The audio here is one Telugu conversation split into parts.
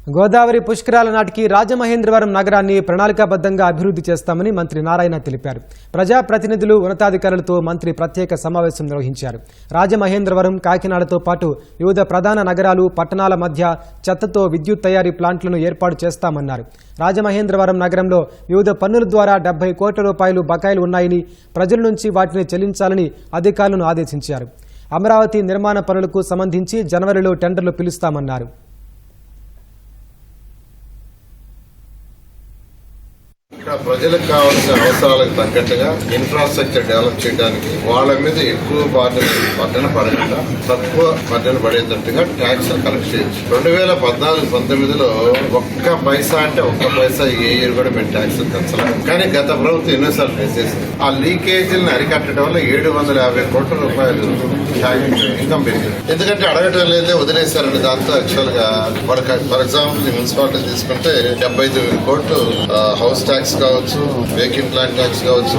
గోదావరి పుష్కరాల నాటికి రాజమహేంద్రవరం నగరాన్ని ప్రణాళికాబద్ధంగా అభివృద్ధి చేస్తామని మంత్రి నారాయణ తెలిపారు. ప్రజాప్రతినిధులు, ఉన్నతాధికారులతో మంత్రి ప్రత్యేక సమావేశం నిర్వహించారు. రాజమహేంద్రవరం, కాకినాడతో పాటు వివిధ ప్రధాన నగరాలు, పట్టణాల మధ్య చెత్తతో విద్యుత్ తయారీ ప్లాంట్లను ఏర్పాటు చేస్తామన్నారు. రాజమహేంద్రవరం నగరంలో వివిధ పన్నుల ద్వారా 70 కోట్ల రూపాయలు బకాయిలు ఉన్నాయని, ప్రజల నుంచి వాటిని చెల్లించాలని అధికారులను ఆదేశించారు. అమరావతి నిర్మాణ పనులకు సంబంధించి జనవరిలో టెండర్లు పిలుస్తామన్నారు. ఇక్కడ ప్రజలకు కావాల్సిన అవసరాలకు తగ్గట్టుగా ఇన్ఫ్రాస్ట్రక్చర్ డెవలప్ చేయడానికి వాళ్ళ మీద ఎక్కువ బర్డెన్ పడకుండా తక్కువ బర్డెన్ పడేటట్టుగా ట్యాక్స్ కలెక్ట్ చేయొచ్చు. 2014-19లో ఒక్క పైసా అంటే ఒక్క పైసా ఏ ఇయర్ కూడా మేము ట్యాక్స్ పెంచలేదు. కానీ గత ప్రభుత్వం ఎన్నోసార్లు పెంచేసింది. ఆ లీకేజీలను అరికట్టడం వల్ల 750 కోట్ల రూపాయలు ఇన్కమ్ పెరిగింది. ఎందుకంటే అడగటం లేదే వదిలేశారని దాంతో యాక్చువల్ గా ఫర్ ఎగ్జాంపుల్ మున్సిపాలిటీ తీసుకుంటే 79 కోట్లు హౌస్ ట్యాక్స్ కావచ్చు, వెహికల్ ప్లాంట్ ట్యాక్స్ కావచ్చు,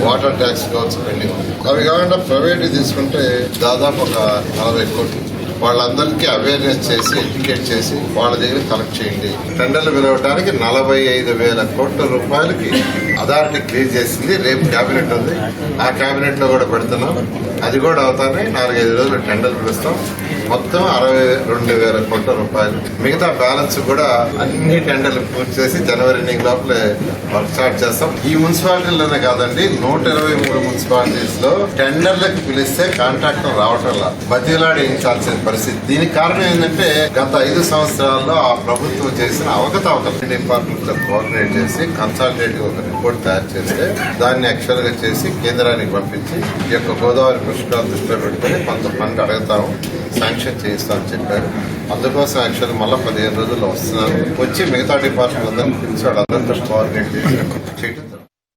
వాటర్ ట్యాక్స్ కావచ్చు, పెండింగ్. అవి కాకుండా ప్రైవేట్ తీసుకుంటే దాదాపు ఒక 40 కోట్లు. వాళ్ళందరికీ అవేర్నెస్ చేసి, ఎడ్యుకేట్ చేసి వాళ్ళ దగ్గర కలెక్ట్ చేయండి. టెండర్లు పిలవడానికి 45,000 కోట్ల రూపాయలకి అథారిటీ క్లియర్ చేసింది. రేపు కేబినెట్ ఉంది, ఆ కేబినెట్ లో కూడా పెడుతున్నాం. అది కూడా అవుతానే 4-5 రోజులు టెండర్లు పిలుస్తాం. మొత్తం 62,000 కోట్ల రూపాయలు. మిగతా బ్యాలెన్స్ కూడా అన్ని టెండర్లు పూర్తి చేసి జనవరి ఎండింగ్ లోపలే వర్క్ స్టార్ట్ చేస్తాం. ఈ మున్సిపాలిటీలోనే కాదండి, 123 మున్సిపాలిటీస్ లో టెండర్లకు పిలిస్తే కాంట్రాక్టర్ రావటం బతిలాడించాల్సిన పరిస్థితి. దీనికి కారణం ఏంటంటే గత 5 సంవత్సరాల్లో ఆ ప్రభుత్వం చేసిన అవకతవకలు డిపార్ట్మెంట్ తో కోఆర్డినేట్ చేసి కన్సల్టేటివ్ ఒక రిపోర్ట్ తయారు చేస్తే దాన్ని యాక్చువల్ గా చేసి కేంద్రానికి పంపించి ఈ యొక్క గోదావరి పుష్కరాలు దృష్టిలో పెట్టుకుని కొంత ఫండ్ అడుగుతాము, శాంక్షన్ చేయిస్తామని చెప్పారు. అందుకోసం యాక్చువల్ మళ్ళీ 15 రోజుల్లో వస్తున్నారు. వచ్చి మిగతా డిపార్ట్మెంట్ అందరినీ పిలిచి వాళ్ళందరితో కోఆర్డినేట్ చేసి